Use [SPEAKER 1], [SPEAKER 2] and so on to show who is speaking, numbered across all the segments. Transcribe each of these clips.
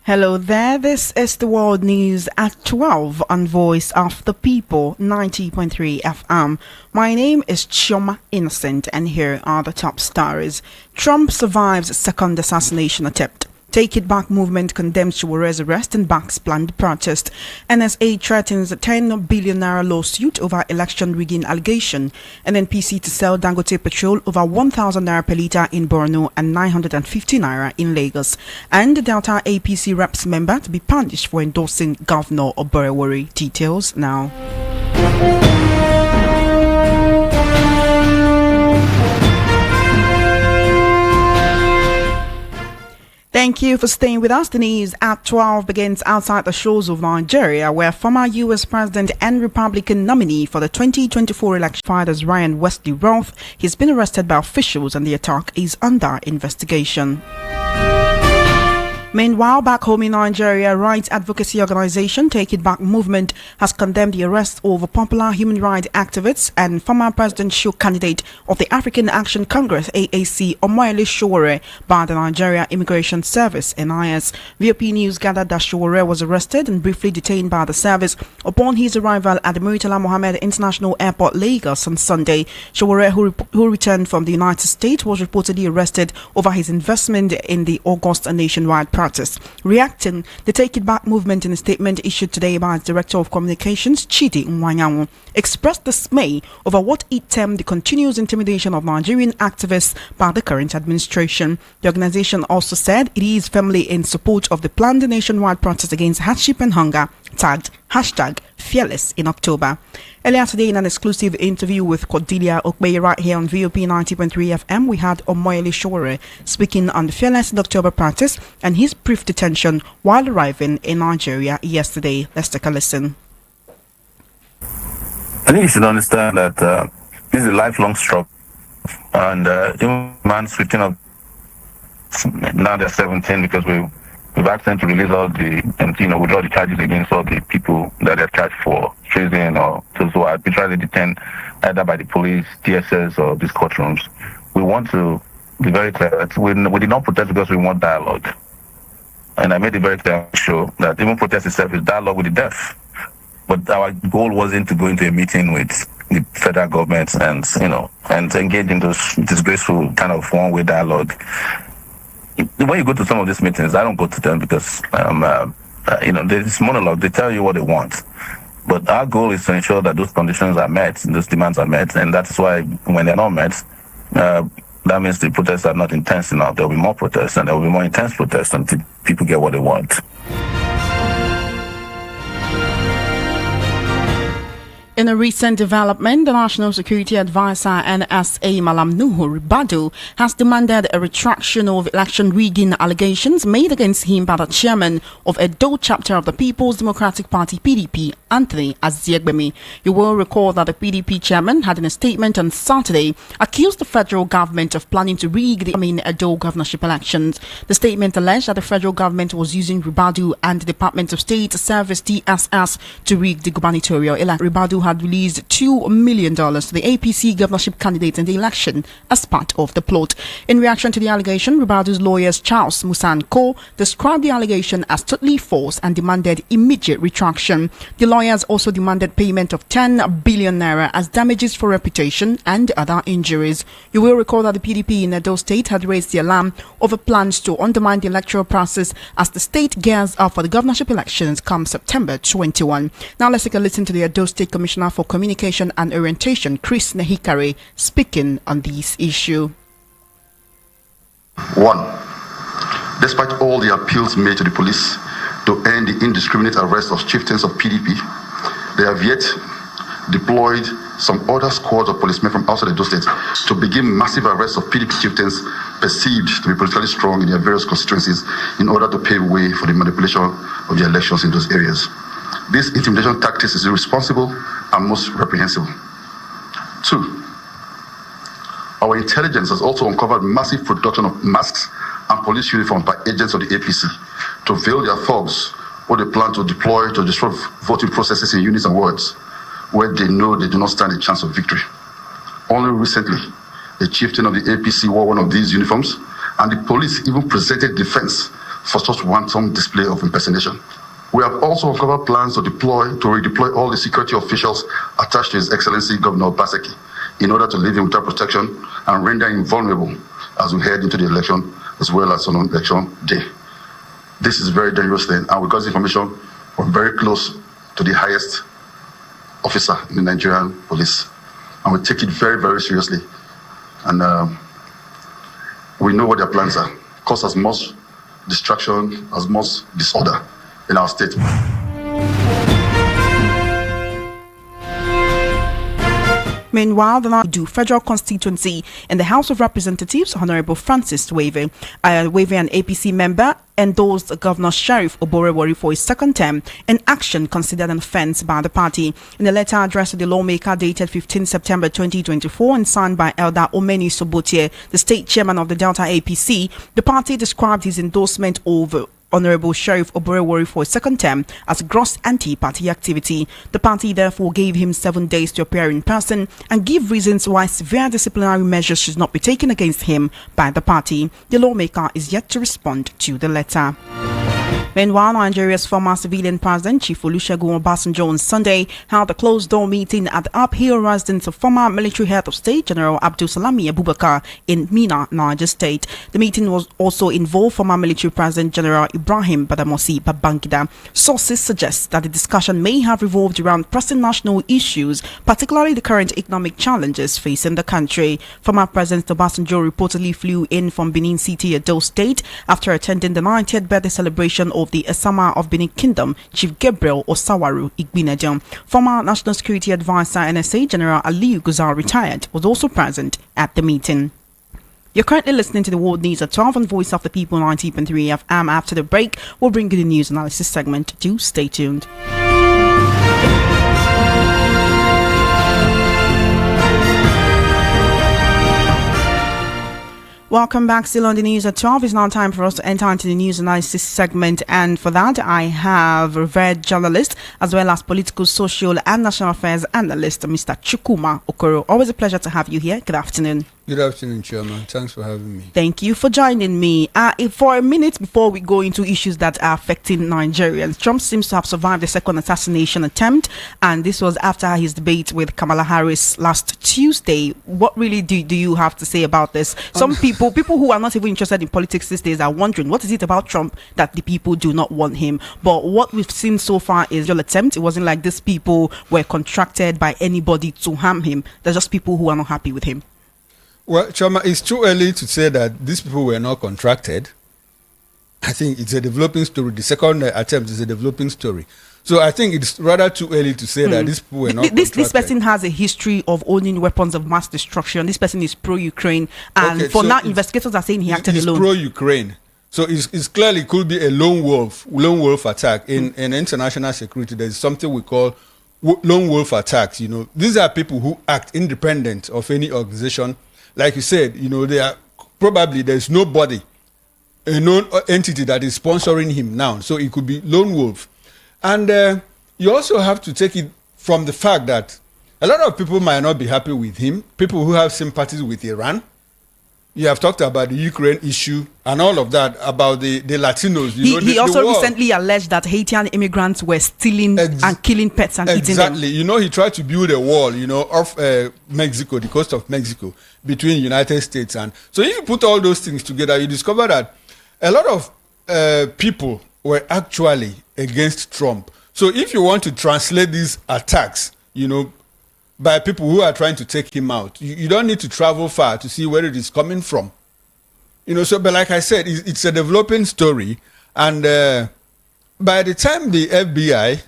[SPEAKER 1] Hello there, this is the World News at 12 on Voice of the People 90.3 FM. My name is Chioma Innocent and here are the top stories. Trump survives second assassination attempt. Take It Back movement condemns Sowore's arrest and backs planned protest. NSA threatens a 10 billion naira lawsuit over election rigging allegation. NNPC to sell Dangote petrol over 1,000 naira per litre in Borno and 950 naira in Lagos. And Delta APC reps member to be punished for endorsing Governor Oborewori. Details now. Thank you for staying with us. The news at 12 begins outside the shores of Nigeria, where former U.S. President and Republican nominee for the 2024 election, fighters Ryan Wesley Roth, has been arrested by officials and the attack is under investigation. Meanwhile, back home in Nigeria, rights advocacy organization Take It Back movement has condemned the arrest of a popular human rights activist and former presidential candidate of the African Action Congress AAC Omoyele Sowore by the Nigeria Immigration Service NIS. VOP News gathered that Sowore was arrested and briefly detained by the service upon his arrival at the Murtala Mohammed International Airport, Lagos on Sunday. Sowore, who returned from the United States, was reportedly arrested over his investment in the August nationwide protest. Reacting, the Take It Back movement in a statement issued today by its Director of Communications, Chidi Nwanyanwu, expressed dismay over what it termed the continuous intimidation of Nigerian activists by the current administration. The organization also said it is firmly in support of the planned nationwide protest against hardship and hunger, tagged #Fearless in October. Earlier today, in an exclusive interview with Cordelia Okbeye right here on VOP 90.3 FM, we had Omoyele Sowore speaking on the Fearless in October protest and his brief detention while arriving in Nigeria yesterday. Let's take a listen.
[SPEAKER 2] I think you should understand that this is a lifelong struggle, and even man switching up, now they're 17 because we've asked them to release all the, withdraw the charges against all the people that they're charged for treason or those who are arbitrarily detained either by the police, DSS, or these courtrooms. We want to be very clear that we did not protest because we want dialogue. And I made it very clear show that even protest itself is dialogue with the deaf. But our goal wasn't to go into a meeting with the federal government and engage in those disgraceful kind of one-way dialogue. When you go to some of these meetings, I don't go to them because, there's monologue. They tell you what they want. But our goal is to ensure that those conditions are met, and those demands are met. And that's why when they're not met, that means the protests are not intense enough. There will be more protests, and there will be more intense protests until people get what they want.
[SPEAKER 1] In a recent development, the National Security Advisor NSA Malam Nuhu Ribadu has demanded a retraction of election rigging allegations made against him by the chairman of Edo chapter of the People's Democratic Party PDP, Anthony Aziegbemi. You will recall that the PDP chairman had in a statement on Saturday accused the federal government of planning to rig the Edo governorship elections. The statement alleged that the federal government was using Ribadu and the Department of State Service DSS to rig the gubernatorial election. Ribadu had released $2 million to the APC governorship candidate in the election as part of the plot. In reaction to the allegation, Ribadu's lawyers Charles Musan Co described the allegation as totally false and demanded immediate retraction. The lawyers also demanded payment of 10 billion naira as damages for reputation and other injuries. You will recall that the PDP in Edo State had raised the alarm over plans to undermine the electoral process as the state gears up for the governorship elections come September 21. Now let's take a listen to the Edo State Commissioner for Communication and Orientation, Chris Nehikare, speaking on this issue.
[SPEAKER 3] 1. Despite all the appeals made to the police to end the indiscriminate arrest of chieftains of PDP, they have yet deployed some other squads of policemen from outside the state to begin massive arrests of PDP chieftains perceived to be politically strong in their various constituencies in order to pave way for the manipulation of the elections in those areas. This intimidation tactics is irresponsible and most reprehensible. 2. Our intelligence has also uncovered massive production of masks and police uniforms by agents of the APC to veil their thugs who they plan to deploy to disrupt voting processes in units and wards where they know they do not stand a chance of victory. Only recently, a chieftain of the APC wore one of these uniforms, and the police even presented defense for such wanton display of impersonation. We have also uncovered plans to redeploy all the security officials attached to His Excellency Governor Obaseki in order to leave him without protection and render him vulnerable as we head into the election as well as on election day. This is a very dangerous thing, and we got this information from very close to the highest officer in the Nigerian police, and we take it very, very seriously. And we know what their plans are. Cause as much distraction, as much disorder in our state.
[SPEAKER 1] Meanwhile, the Nadu Federal Constituency in the House of Representatives, Honorable Francis Sowore, an APC member, endorsed Governor Sheriff Oborewori for his second term, an action considered an offence by the party. In a letter addressed to the lawmaker dated 15 September 2024 and signed by Elder Omeni Sobotie, the state chairman of the Delta APC, the party described his endorsement of Honorable Sheriff Oborewori for a second term as gross anti-party activity. The party therefore gave him 7 days to appear in person and give reasons why severe disciplinary measures should not be taken against him by the party. The lawmaker is yet to respond to the letter. Meanwhile, Nigeria's former civilian president, Chief Olusegun Obasanjo, on Sunday held a closed-door meeting at the uphill residence of former military head of state, General Abdul Salami Abubakar, in Mina, Niger State. The meeting was also involved former military president, General Ibrahim Badamasi Babangida. Sources suggest that the discussion may have revolved around pressing national issues, particularly the current economic challenges facing the country. Former President Obasanjo reportedly flew in from Benin City, Edo State, after attending the 90th birthday celebration of the Esama of Benin Kingdom, Chief Gabriel Osawaru Igbinedion. Former National Security Advisor NSA General Aliyu Guzar, retired, was also present at the meeting. You're currently listening to the World News at 12 on Voice of the People 90.3 FM. After the break, we'll bring you the news analysis segment. Do stay tuned. Welcome back. Still on the news at 12. It's now time for us to enter into the news analysis segment. And for that, I have revered journalist as well as political, social and national affairs analyst, Mr. Chukwuma Okoro. Always a pleasure to have you here. Good afternoon.
[SPEAKER 4] Good afternoon, Chairman. Thanks for having me.
[SPEAKER 1] Thank you for joining me. For a minute before we go into issues that are affecting Nigerians, Trump seems to have survived the second assassination attempt, and this was after his debate with Kamala Harris last Tuesday. What really do you have to say about this? Some people who are not even interested in politics these days are wondering, what is it about Trump that the people do not want him? But what we've seen so far is your attempt. It wasn't like these people were contracted by anybody to harm him. They're just people who are not happy with him.
[SPEAKER 4] Well, Chama, it's too early to say that these people were not contracted. I think it's a developing story. The second attempt is a developing story. So I think it's rather too early to say that these people were not contracted.
[SPEAKER 1] This person has a history of owning weapons of mass destruction. This person is pro-Ukraine. And
[SPEAKER 4] Okay,
[SPEAKER 1] for
[SPEAKER 4] so
[SPEAKER 1] now, investigators are saying he acted
[SPEAKER 4] He's
[SPEAKER 1] alone.
[SPEAKER 4] pro-Ukraine. So it's clearly could be a lone wolf attack. In international security, there's something we call lone wolf attacks. You know, these are people who act independent of any organization. Like you said, you know, there's nobody, a known entity that is sponsoring him now. So it could be lone wolf. And you also have to take it from the fact that a lot of people might not be happy with him, people who have sympathies with Iran. You have talked about the Ukraine issue and all of that, about the Latinos.
[SPEAKER 1] He also recently alleged that Haitian immigrants were stealing and killing pets and eating them.
[SPEAKER 4] Exactly. You know, he tried to build a wall, you know, off Mexico, the coast of Mexico, between the United States. And so if you put all those things together, you discover that a lot of people were actually against Trump. So if you want to translate these attacks, you know, by people who are trying to take him out, you don't need to travel far to see where it is coming from. You know, so, but like I said, it's a developing story. And by the time the FBI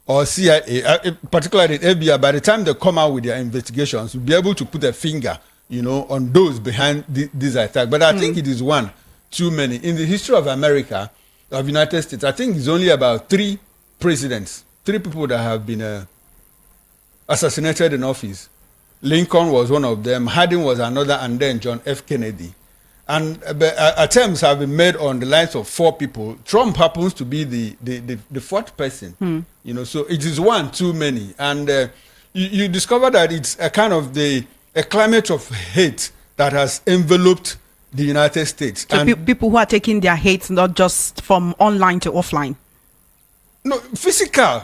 [SPEAKER 4] or CIA, particularly the FBI, by the time they come out with their investigations, you'll be able to put a finger, you know, on those behind this attack. But I think it is one too many. In the history of America, of United States, I think it's only about 3 presidents, 3 people that have been assassinated in office. Lincoln was one of them, Harding was another, and then John F. Kennedy. And attempts have been made on the lines of 4 people. Trump happens to be the 4th person. You know, so it is one too many. And you discover that it's a kind of a climate of hate that has enveloped the United States.
[SPEAKER 1] So
[SPEAKER 4] And
[SPEAKER 1] people who are taking their hate not just from online to offline.
[SPEAKER 4] no, physical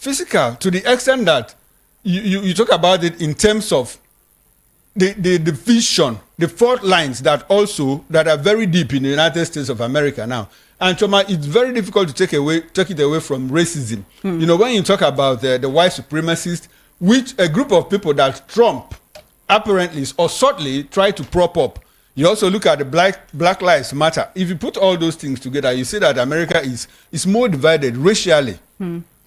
[SPEAKER 4] to the extent that you talk about it in terms of the vision, the fault lines that are very deep in the United States of America now. And Choma, it's very difficult to take it away from racism. You know, when you talk about the white supremacists, which a group of people that Trump apparently or subtly tried to prop up. You also look at the Black Lives Matter. If you put all those things together, you see that America is more divided racially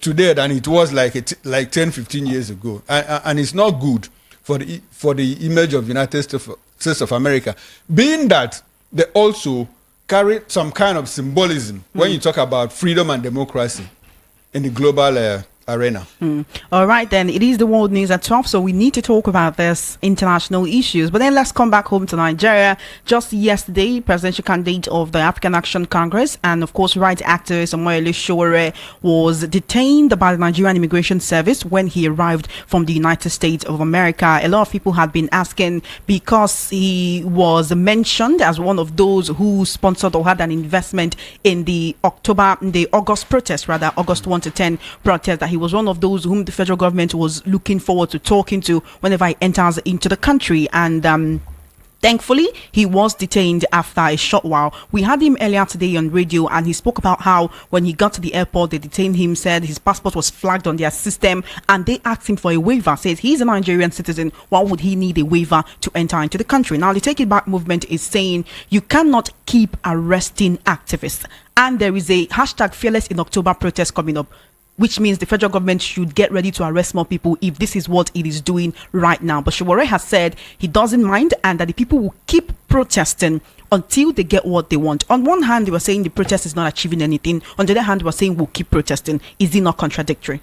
[SPEAKER 4] today than it was like 10, 15 years ago. And it's not good for the image of United States of America, being that they also carry some kind of symbolism when you talk about freedom and democracy in the global arena.
[SPEAKER 1] All right, then. It is the world news at 12, so we need to talk about this international issues. But then let's come back home to Nigeria. Just yesterday, presidential candidate of the African Action Congress and, of course, rights activist Sowore was detained by the Nigerian Immigration Service when he arrived from the United States of America. A lot of people had been asking because he was mentioned as one of those who sponsored or had an investment in the August 1 to 10 protest, that he was one of those whom the federal government was looking forward to talking to whenever he enters into the country. And thankfully, he was detained after a short while. We had him earlier today on radio, and he spoke about how when he got to the airport, they detained him, said his passport was flagged on their system, and they asked him for a waiver. Says he's a Nigerian citizen. Why would he need a waiver to enter into the country? Now, the Take It Back movement is saying you cannot keep arresting activists. And there is a hashtag Fearless in October protest coming up, which means the federal government should get ready to arrest more people if this is what it is doing right now. But Sowore has said he doesn't mind and that the people will keep protesting until they get what they want. On one hand, they were saying the protest is not achieving anything. On the other hand, they were saying we'll keep protesting. Is it not contradictory?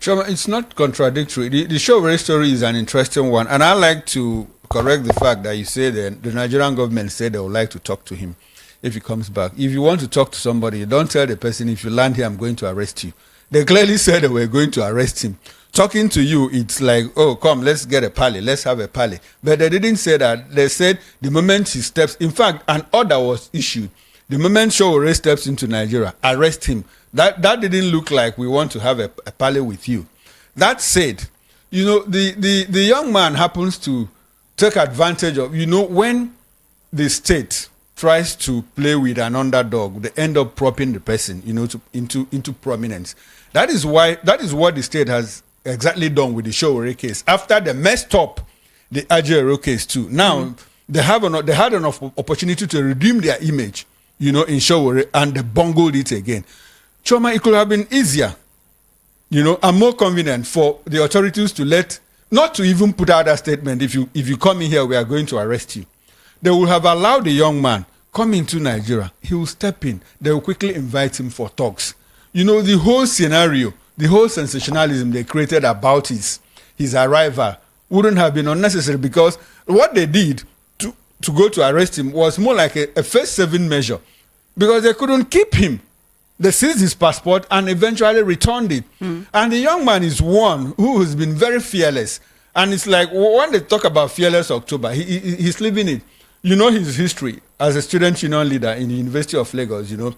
[SPEAKER 4] Sure, it's not contradictory. The Sowore story is an interesting one. And I like to correct the fact that you say that the Nigerian government said they would like to talk to him if he comes back. If you want to talk to somebody, don't tell the person, if you land here, I'm going to arrest you. They clearly said they were going to arrest him. Talking to you, it's like, oh, come, let's get a parley. Let's have a parley. But they didn't say that. They said the moment he steps, in fact, an order was issued. The moment Sowore steps into Nigeria, arrest him. That didn't look like we want to have a parley with you. That said, you know, the young man happens to take advantage of, you know, when the state tries to play with an underdog, they end up propping the person, you know, into prominence. That is what the state has exactly done with the Sowore case. After they messed up the Ajero case too, now they had enough opportunity to redeem their image, you know, in Sowore, and they bungled it again. Choma, it could have been easier, you know, and more convenient for the authorities to not to even put out that statement. If you come in here, we are going to arrest you. They would have allowed the young man come into Nigeria. He will step in. They will quickly invite him for talks. You know, the whole scenario, the whole sensationalism they created about his arrival wouldn't have been unnecessary, because what they did to go to arrest him was more like a first-saving measure, because they couldn't keep him. They seized his passport and eventually returned it. And the young man is one who has been very fearless. And it's like, when they talk about Fearless October, he's living it. You know his history as a student union leader in the University of Lagos, you know.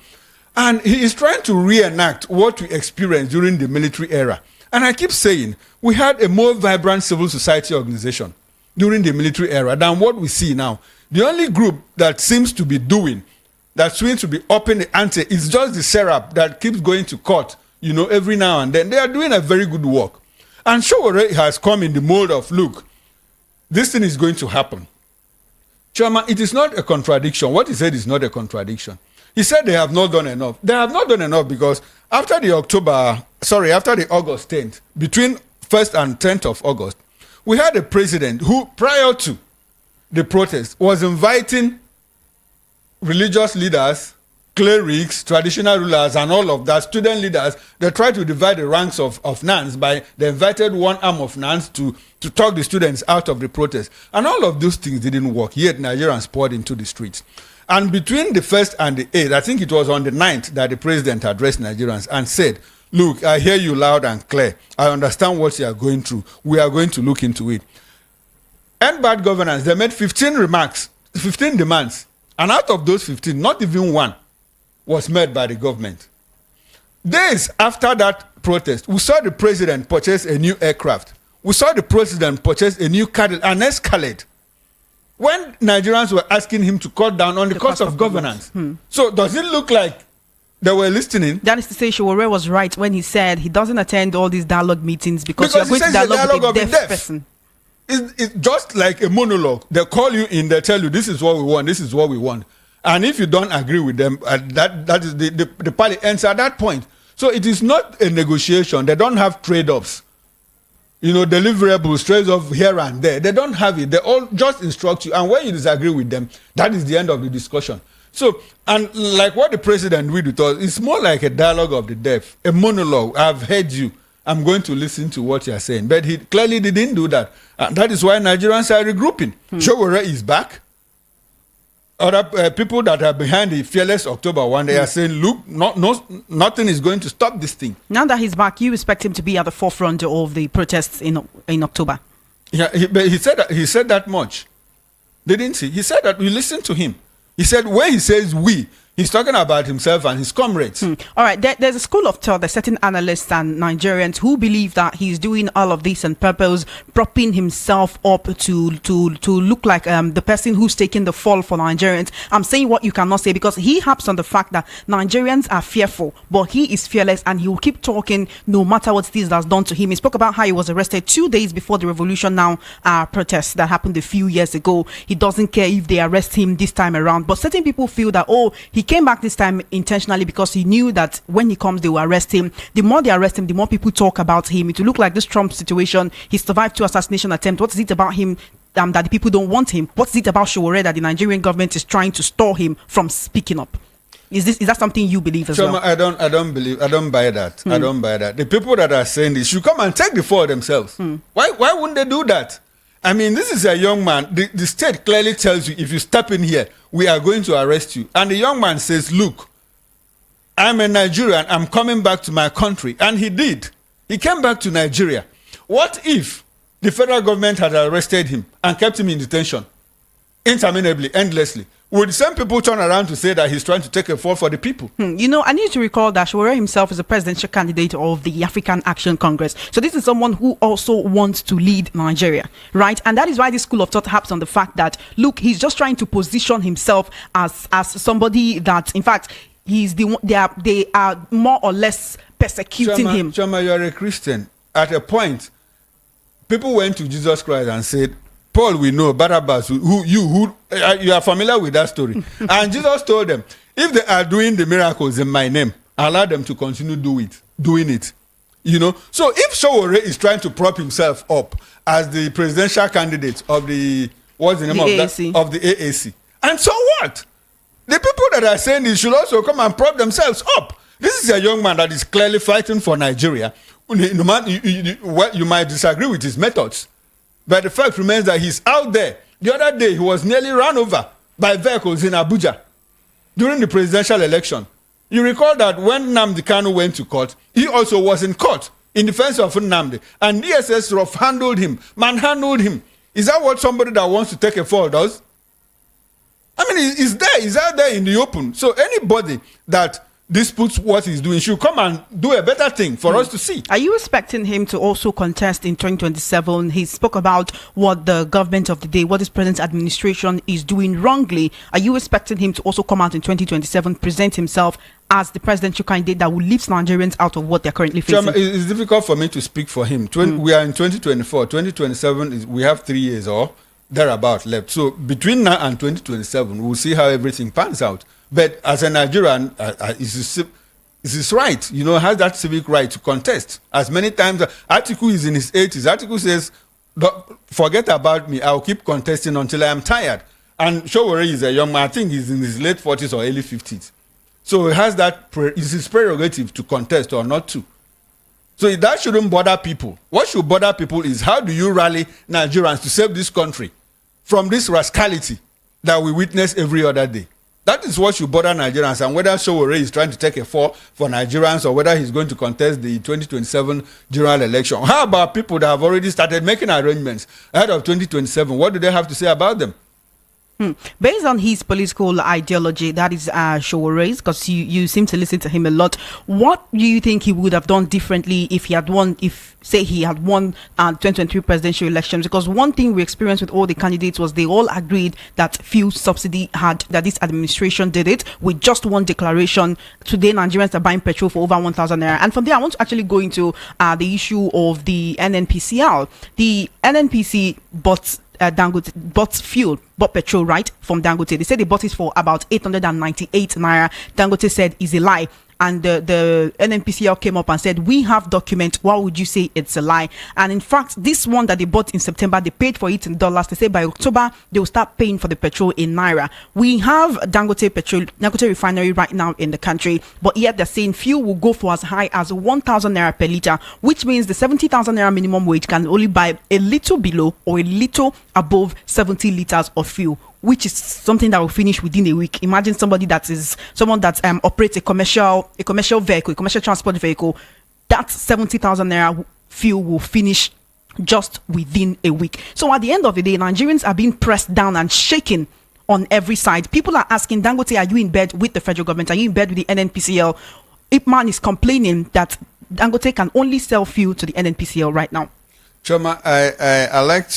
[SPEAKER 4] And he is trying to reenact what we experienced during the military era. And I keep saying, we had a more vibrant civil society organization during the military era than what we see now. The only group that seems to be upping the ante is just the Serap that keeps going to court, you know, every now and then. They are doing a very good work. And Sowore has come in the mode of, look, this thing is going to happen. Choma, it is not a contradiction. What he said is not a contradiction. He said they have not done enough. They have not done enough because after the August 10th, between 1st and 10th of August, we had a president who, prior to the protest, was inviting religious leaders, clerics, traditional rulers, and all of that, student leaders. They tried to divide the ranks of NANS by, they invited one arm of NANS to talk the students out of the protest. And all of those things didn't work, yet Nigerians poured into the streets. And between the 1st and the 8th, I think it was on the 9th that the president addressed Nigerians and said, look, I hear you loud and clear. I understand what you are going through. We are going to look into it. End bad governance, they made 15 remarks 15 demands. And out of those 15, not even one was met by the government. Days after that protest, we saw the president purchase a new aircraft. We saw the president purchase a new Cadillac, an Escalade. When Nigerians were asking him to cut down on the cost of governance. So does it look like they were listening?
[SPEAKER 1] That is to say, Sowore was right when he said he doesn't attend all these dialogue meetings because you're going to dialogue with a deaf person.
[SPEAKER 4] It's just like a monologue. They call you in, they tell you this is what we want, this is what we want. And if you don't agree with them, that is the party ends at that point. So it is not a negotiation. They don't have trade-offs. You know, deliverables, trade-off here and there. They don't have it. They all just instruct you. And when you disagree with them, that is the end of the discussion. So, and like what the president will do, it's more like a dialogue of the deaf, a monologue. I've heard you. I'm going to listen to what you're saying. But he clearly didn't do that. And that is why Nigerians are regrouping. Sowore is back. Other people that are behind the fearless October one, they are saying, look, nothing is going to stop this thing.
[SPEAKER 1] Now that he's back, you expect him to be at the forefront of the protests in October?
[SPEAKER 4] Yeah, he said that much. Didn't he? He said that we listened to him. He said when he says we, he's talking about himself and his comrades.
[SPEAKER 1] All right, there's a school of thought, there's certain analysts and Nigerians who believe that he's doing all of this on purpose, propping himself up to look like the person who's taking the fall for Nigerians. I'm saying what you cannot say because he harps on the fact that Nigerians are fearful, but he is fearless and he will keep talking no matter what it is that's done to him. He spoke about how he was arrested 2 days before the Revolution Now protests that happened a few years ago. He doesn't care if they arrest him this time around, but certain people feel that, he came back this time intentionally because he knew that when he comes, they will arrest him. The more they arrest him, the more people talk about him. It will look like this Trump situation. He survived 2 assassination attempts. What is it about him that the people don't want him? What is it about Sowore that the Nigerian government is trying to stop him from speaking up? Is that something you believe as well?
[SPEAKER 4] I don't buy that. I don't buy that. The people that are saying this should come and take the fall themselves. Why wouldn't they do that? I mean, this is a young man. The state clearly tells you, if you step in here, we are going to arrest you. And the young man says, look, I'm a Nigerian. I'm coming back to my country. And he did. He came back to Nigeria. What if the federal government had arrested him and kept him in detention interminably, endlessly? Would the same people turn around to say that he's trying to take a fall for the people?
[SPEAKER 1] You know, I need to recall that Sowore himself is a presidential candidate of the African Action Congress. So this is someone who also wants to lead Nigeria, right? And that is why this school of thought haps on the fact that, look, he's just trying to position himself as somebody that, in fact, they are more or less persecuting him.
[SPEAKER 4] Chama, you are a Christian. At a point, people went to Jesus Christ and said, Paul, we know, Barabbas, you are familiar with that story. And Jesus told them, if they are doing the miracles in my name, allow them to continue doing it. You know? So if Sowore is trying to prop himself up as the presidential candidate of the, what's the name of that? Of the AAC. And so what? The people that are saying this should also come and prop themselves up. This is a young man that is clearly fighting for Nigeria. You might disagree with his methods, but the fact remains that he's out there. The other day, he was nearly run over by vehicles in Abuja during the presidential election. You recall that when Nnamdi Kanu went to court, he also was in court in defense of Nnamdi. And DSS rough-handled him, manhandled him. Is that what somebody that wants to take a fall does? I mean, he's out there in the open. So anybody that disputes what he's doing should come and do a better thing for us to see.
[SPEAKER 1] Are you expecting him to also contest in 2027? He spoke about what the government of the day, what his present administration is doing wrongly. Are you expecting him to also come out in 2027, present himself as the presidential candidate that will lift Nigerians out of what they're currently facing?
[SPEAKER 4] It's difficult for me to speak for him. We are in 2024. 2027, we have 3 years or thereabout left. So between now and 2027, we'll see how everything pans out. But as a Nigerian, it's his right, has that civic right to contest. As many times, Article is in his 80s. Article says, forget about me, I'll keep contesting until I am tired. And Sowore is a young man, I think he's in his late 40s or early 50s. So he has it's his prerogative to contest or not to. So that shouldn't bother people. What should bother people is how do you rally Nigerians to save this country from this rascality that we witness every other day? That is what should bother Nigerians, and whether Sowore is trying to take a fall for Nigerians or whether he's going to contest the 2027 general election. How about people that have already started making arrangements ahead of 2027? What do they have to say about them?
[SPEAKER 1] Based on his political ideology, that is Sowore's, because you seem to listen to him a lot. What do you think he would have done differently if he had won, say he had won 2023 presidential elections? Because one thing we experienced with all the candidates was they all agreed that fuel subsidy that this administration did it with just one declaration. Today, Nigerians are buying petrol for over 1,000 naira. And from there, I want to actually go into the issue of the NNPCL. The NNPC Dangote bought petrol, right, from Dangote. They said they bought it for about 898 naira. Dangote said is a lie. And the NNPCL came up and said, we have document. Why would you say it's a lie? And in fact, this one that they bought in September, they paid for it in dollars. They say by October, they will start paying for the petrol in naira. We have Dangote refinery right now in the country, but yet they're saying fuel will go for as high as 1,000 naira per liter, which means the 70,000 naira minimum wage can only buy a little below or a little above 70 liters of fuel, which is something that will finish within a week. Imagine someone that operates a commercial vehicle, a commercial transport vehicle. That 70,000 naira fuel will finish just within a week. So at the end of the day, Nigerians are being pressed down and shaken on every side. People are asking, Dangote, are you in bed with the federal government? Are you in bed with the NNPCL? Ipman is complaining that Dangote can only sell fuel to the NNPCL right now.
[SPEAKER 4] Choma, I like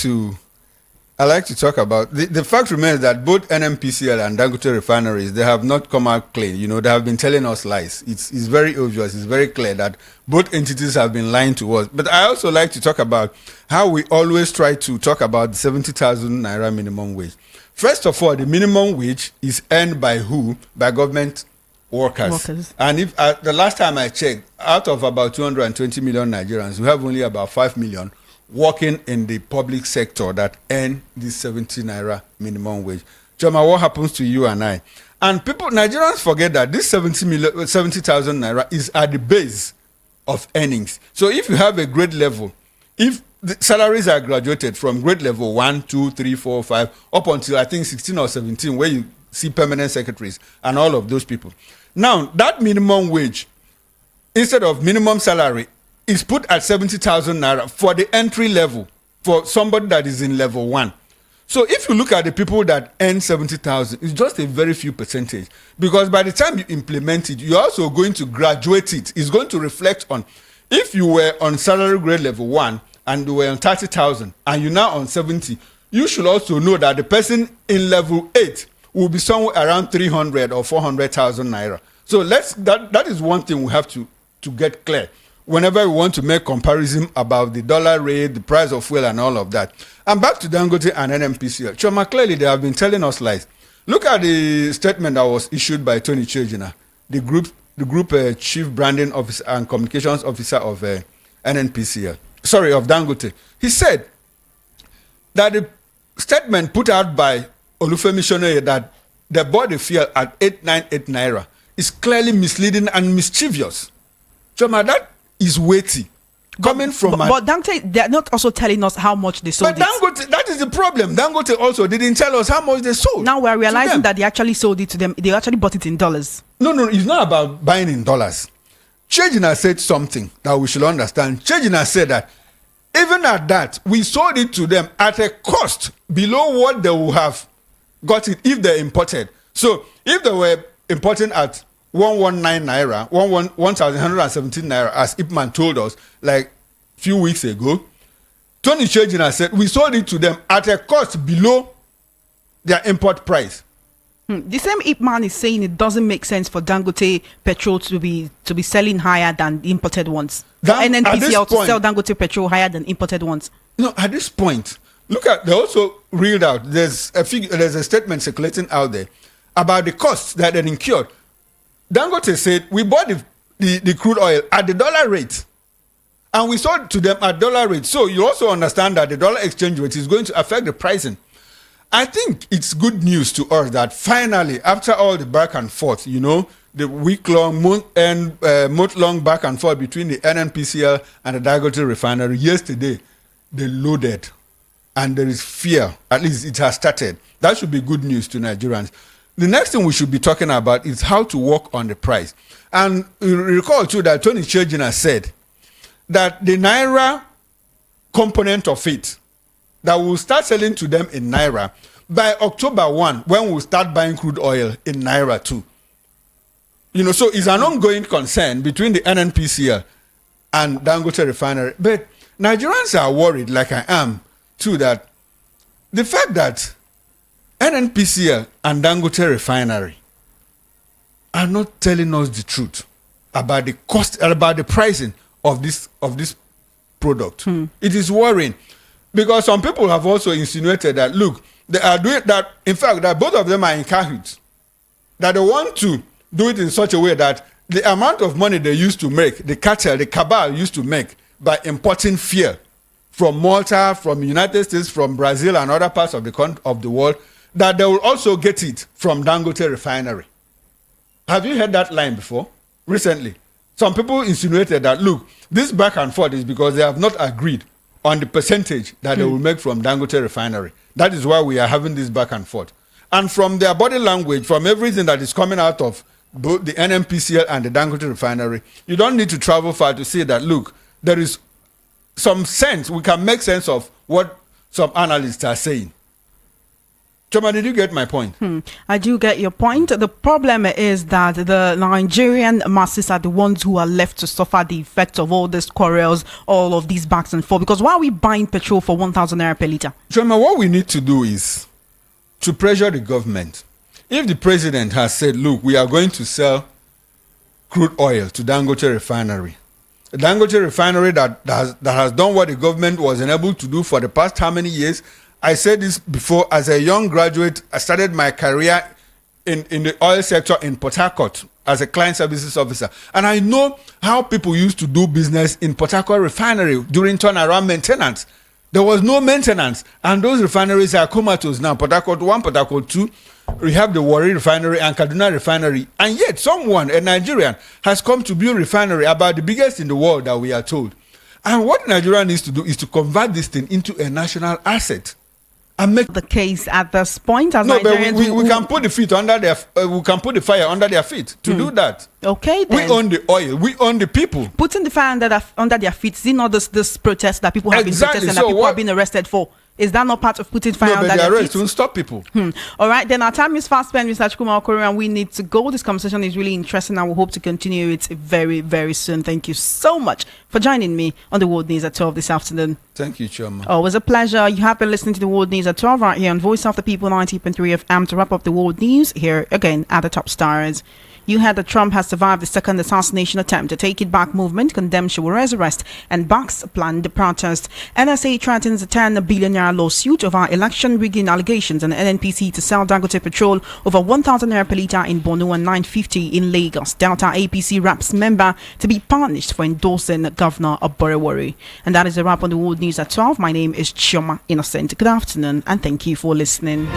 [SPEAKER 4] to talk about the fact remains that both NNPCL and Dangote refineries, they have not come out clean. You know, they have been telling us lies. It's very obvious. It's very clear that both entities have been lying to us. But I also like to talk about how we always try to talk about the 70,000 naira minimum wage. First of all, the minimum wage is earned by who? By government workers. And if the last time I checked, out of about 220 million Nigerians, we have only about 5 million working in the public sector that earn this 70 naira minimum wage. Choma, what happens to you and I? And Nigerians forget that this 70,000 naira is at the base of earnings. So if you have a grade level, if the salaries are graduated from grade level 1, 2, 3, 4, 5, up until I think 16 or 17, where you see permanent secretaries and all of those people. Now, that minimum wage, instead of minimum salary, is put at 70,000 naira for the entry level for somebody that is in level 1. So if you look at the people that earn 70,000, it's just a very few percentage, because by the time you implement it, you're also going to graduate it. It's going to reflect on, if you were on salary grade level 1 and you were on 30,000 and you're now on 70, you should also know that the person in level 8 will be somewhere around 300 or 400,000 naira. So that is one thing we have to get clear whenever we want to make comparison about the dollar rate, the price of fuel and all of that. And back to Dangote and NNPCL. Choma, clearly they have been telling us lies. Look at the statement that was issued by Tony Chejina, the group chief branding officer and communications officer of NNPCL. Sorry, of Dangote. He said that the statement put out by Olufemi Shonoye that they bought the fuel at 898 naira is clearly misleading and mischievous. Choma, that is weighty. But
[SPEAKER 1] Dangote, they're not also telling us how much they sold.
[SPEAKER 4] But Dangote, that is the problem. Dangote also didn't tell us how much they sold.
[SPEAKER 1] Now we're realizing that they actually sold it to them. They actually bought it in dollars.
[SPEAKER 4] No, it's not about buying in dollars. Chejina said something that we should understand. Chejina said that even at that, we sold it to them at a cost below what they would have got it if they imported. So if they were importing at 119 naira, 1,117 naira, as Ipman told us like a few weeks ago, Tony Chejina said we sold it to them at a cost below their import price.
[SPEAKER 1] The same Ipman is saying it doesn't make sense for Dangote petrol to be selling higher than imported ones. NNPCL to sell Dangote petrol higher than imported ones.
[SPEAKER 4] No, at this point, look at, they also reeled out, there's a statement circulating out there about the costs that they incurred. Dangote said, we bought the crude oil at the dollar rate and we sold to them at dollar rate. So you also understand that the dollar exchange rate is going to affect the pricing. I think it's good news to us that finally, after all the back and forth, you know, the week-long, month-long back and forth between the NNPCL and the Dangote refinery, yesterday, they loaded. And there is fear. At least it has started. That should be good news to Nigerians. The next thing we should be talking about is how to work on the price. And you recall too that Tony Chejina said that the Naira component of it, that will start selling to them in Naira, by October 1, when we'll start buying crude oil in Naira too. You know, so it's an ongoing concern between the NNPCL and Dangote Refinery. But Nigerians are worried, like I am, too, that the fact that NNPCL and Dangote Refinery are not telling us the truth about the cost, about the pricing of this product. It is worrying, because some people have also insinuated that, look, they are doing that, in fact, that both of them are in cahoots, that they want to do it in such a way that the amount of money they used to make, the cartel, the cabal used to make by importing fuel from Malta, from the United States, from Brazil and other parts of the world, that they will also get it from Dangote Refinery. Have you heard that line before? Recently, some people insinuated that, look, this back and forth is because they have not agreed on the percentage that they will make from Dangote Refinery. That is why we are having this back and forth. And from their body language, from everything that is coming out of both the NNPCL and the Dangote Refinery, you don't need to travel far to see that, look, there is some sense, we can make sense of what some analysts are saying. Choma, did you get my point?
[SPEAKER 1] I do get your point. The problem is that the Nigerian masses are the ones who are left to suffer the effects of all these quarrels, all of these backs and forth. Because why are we buying petrol for 1,000 naira per litre?
[SPEAKER 4] Choma, what we need to do is to pressure the government. If the president has said, look, we are going to sell crude oil to Dangote Refinery, the Dangote Refinery that has done what the government was unable to do for the past how many years? I said this before, as a young graduate, I started my career in the oil sector in Port Harcourt as a client services officer. And I know how people used to do business in Port Harcourt Refinery during turnaround maintenance. There was no maintenance, and those refineries are comatose now. Port Harcourt 1, Port Harcourt 2, we have the Warri Refinery and Kaduna Refinery. And yet someone, a Nigerian, has come to build a refinery about the biggest in the world that we are told. And what Nigeria needs to do is to convert this thing into a national asset. And make
[SPEAKER 1] The case at this point, as
[SPEAKER 4] no, but
[SPEAKER 1] Nigerians
[SPEAKER 4] we can put the feet under their we can put the fire under their feet to do that.
[SPEAKER 1] Okay,
[SPEAKER 4] We
[SPEAKER 1] then.
[SPEAKER 4] own the oil, we own the people.
[SPEAKER 1] Putting the fire under their feet, is it not this protest that people have
[SPEAKER 4] Exactly.
[SPEAKER 1] been protesting,
[SPEAKER 4] So
[SPEAKER 1] that people
[SPEAKER 4] what-
[SPEAKER 1] have been arrested for? Is that not part of putting fire
[SPEAKER 4] No,
[SPEAKER 1] under
[SPEAKER 4] but the
[SPEAKER 1] their
[SPEAKER 4] arrest
[SPEAKER 1] feet?
[SPEAKER 4] won't stop people.
[SPEAKER 1] All right, then our time is fast spent, Mr. Chukwuma Okoro, and we need to go. This conversation is really interesting, and we hope to continue it very, very soon. Thank you so much for joining me on the World News at 12 this afternoon.
[SPEAKER 4] Thank you, Choma.
[SPEAKER 1] Always a pleasure. You have been listening to the World News at 12 right here on Voice of the People 90.3 FM. To wrap up the World News, here again are the top stars. You heard that Trump has survived the second assassination attempt. The Take It Back movement condemns Sowore's arrest and backs planned protest. NSA threatens a 10 billion naira lawsuit over election rigging allegations, and NNPC to sell Dangote petrol over 1,000 naira per litre in Borno and 950 in Lagos. Delta APC RAPS member to be punished for endorsing Governor Oborewori. And that is a wrap on the World News at 12. My name is Chioma Innocent. Good afternoon, and thank you for listening.